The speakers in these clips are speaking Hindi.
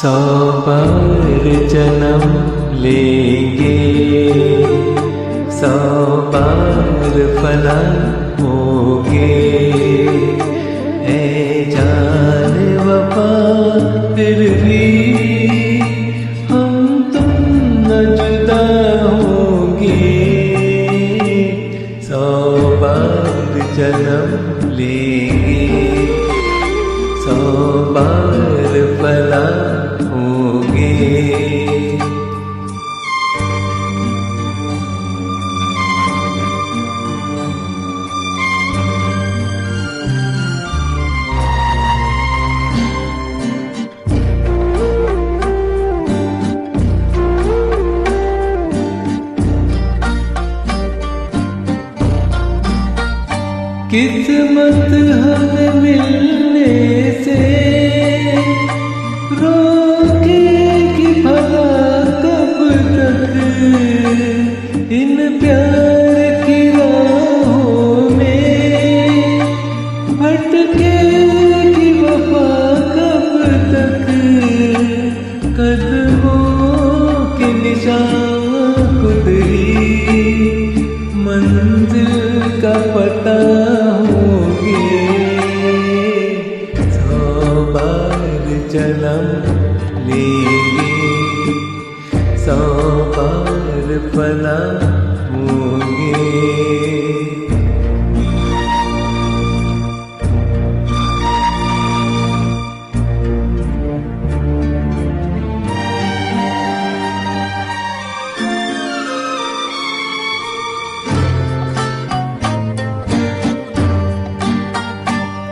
100 बार जन्म लेंगे, 100 बार फना होंगे। है जान वफा फिर भी हम तुम न जुदा होंगे। 100 बार जन्म लेंगे, 100 बार फना होंगे। किस्मत हमें मिलने से रोकेगी भला कब तक। इन प्यार की राहों में भटकेगी वफा कब तक। कदमों के निशान खुद ही मंजिल का पता होंगे। 100 बार जन्म लेंगे, 100 बार फना होंगे।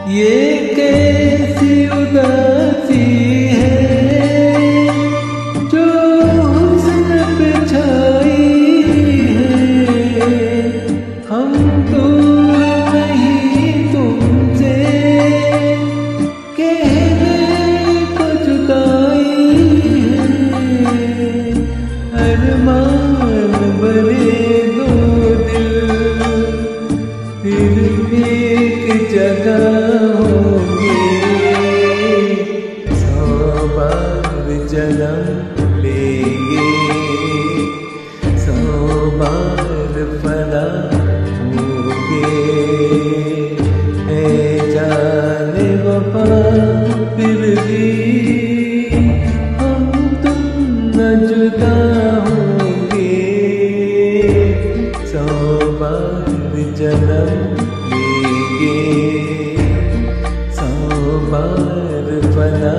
ये कैसी उदासी है जो हुस्न पे छाई है। हम दूर नहीं तुमसे कहने को जुदाई है। अरमान भरे दो दिल फिर एक जगह होंगे। 100 बार जन्म लेंगे, 100 बार फना होंगे। है जाने वफा फिर भी हम तुम न जुदा होंगे। 100 बार जन्म लेंगे, 100 बार फना